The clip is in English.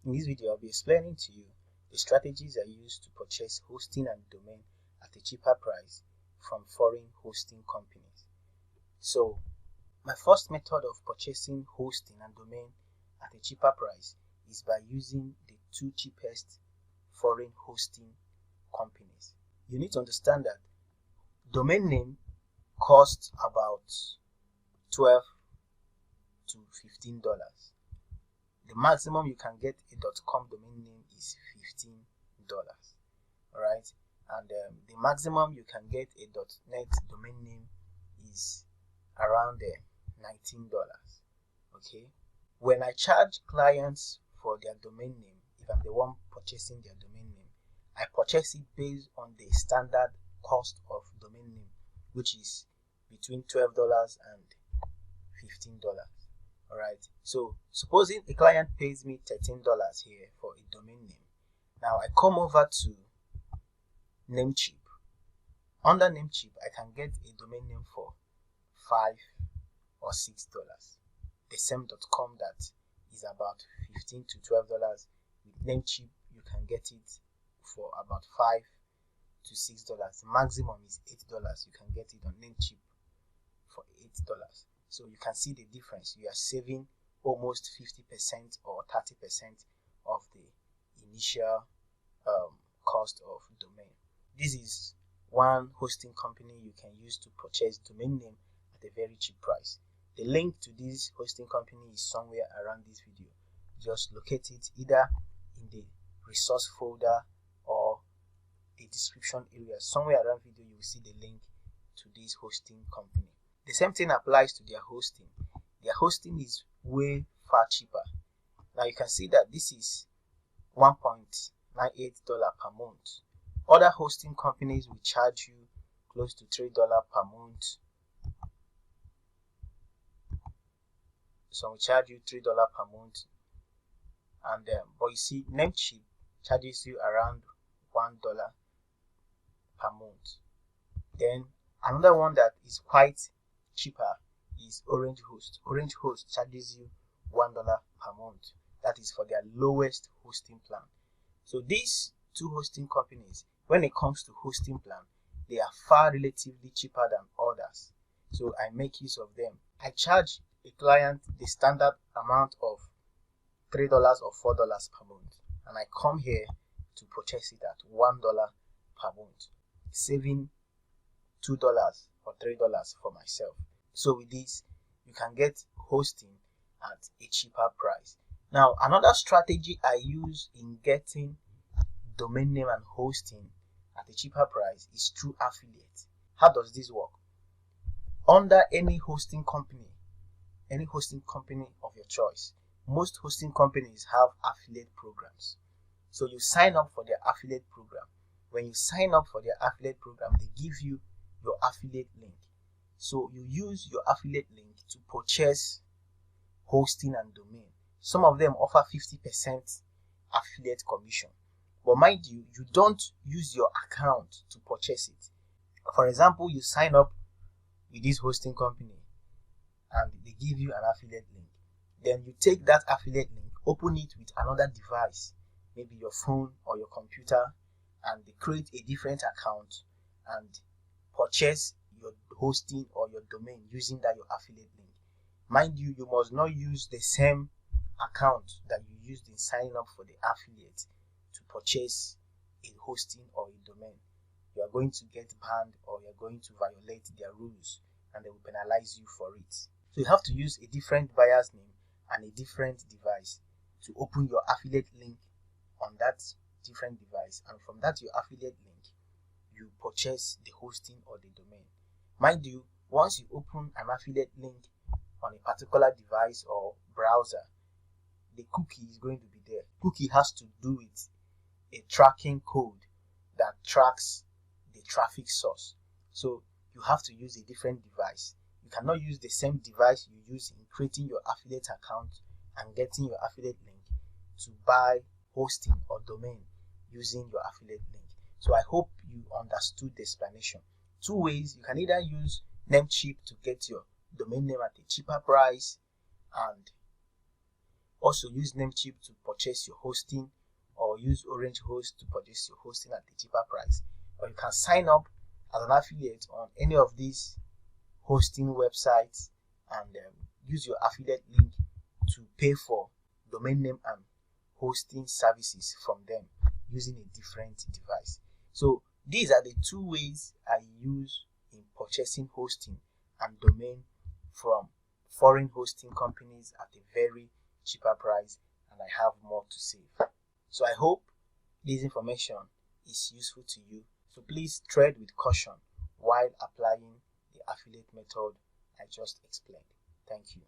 In this video, I'll be explaining to you the strategies I use to purchase hosting and domain at a cheaper price from foreign hosting companies. So, my first method of purchasing hosting and domain at a cheaper price is by using the two cheapest foreign hosting companies. You need to understand that domain name costs about $12 to $15. The maximum you can get a .com domain name is $15. Alright, and the maximum you can get a .net domain name is around $19. Okay, when I charge clients for their domain name, if I'm the one purchasing their domain name, I purchase it based on the standard cost of domain name, which is between $12 and $15. Alright, so supposing a client pays me $13 here for a domain name. Now I come over to Namecheap. Under Namecheap, I can get a domain name for $5 or $6. The same .com that is about $15 to $12. With Namecheap, you can get it for about $5 to $6. The maximum is $8. You can get it on Namecheap for $8. So you can see the difference. You are saving almost 50% or 30% of the initial cost of domain. This is one hosting company you can use to purchase domain name at a very cheap price. The link to this hosting company is somewhere around this video. Just locate it either in the resource folder or the description area. Somewhere around video you will see the link to this hosting company. The same thing applies to their hosting. Their hosting is way far cheaper. Now you can see that this is $1.98 per month. Other hosting companies will charge you close to $3 per month. Some will charge you $3 per month. And but you see, Namecheap charges you around $1 per month. Then another one that is quite cheaper is OrangeHost. OrangeHost charges you $1 per month. That is for their lowest hosting plan. So these two hosting companies, when it comes to hosting plan, they are far relatively cheaper than others. So I make use of them. I charge a client the standard amount of $3 or $4 per month, and I come here to purchase it at $1 per month, saving $2 or $3 for myself. So with this, you can get hosting at a cheaper price. Now, another strategy I use in getting domain name and hosting at a cheaper price is through affiliate. How does this work? Under any hosting company of your choice, most hosting companies have affiliate programs. So you sign up for their affiliate program. When you sign up for their affiliate program, they give you your affiliate link. So you use your affiliate link to purchase hosting and domain. Some of them offer 50% affiliate commission. But mind you, you don't use your account to purchase it. For example, you sign up with this hosting company and they give you an affiliate link. Then you take that affiliate link, open it with another device, maybe your phone or your computer, and they create a different account and purchase your hosting or your domain using that your affiliate link. Mind you, you must not use the same account that you used in signing up for the affiliate to purchase a hosting or a domain. You are going to get banned or you are going to violate their rules and they will penalize you for it. So you have to use a different buyer's name and a different device to open your affiliate link on that different device, and from that your affiliate link you purchase the hosting or the domain. Mind you, once you open an affiliate link on a particular device or browser, the cookie is going to be there. Cookie has to do with a tracking code that tracks the traffic source. So you have to use a different device. You cannot use the same device you use in creating your affiliate account and getting your affiliate link to buy hosting or domain using your affiliate link. So I hope you understood the explanation. Two ways: you can either use Namecheap to get your domain name at a cheaper price, and also use Namecheap to purchase your hosting, or use OrangeHost to purchase your hosting at a cheaper price. Or you can sign up as an affiliate on any of these hosting websites and use your affiliate link to pay for domain name and hosting services from them using a different device. So these are the two ways I use in purchasing hosting and domain from foreign hosting companies at a very cheaper price, and I have more to save. So I hope this information is useful to you. So please tread with caution while applying the affiliate method I just explained. Thank you.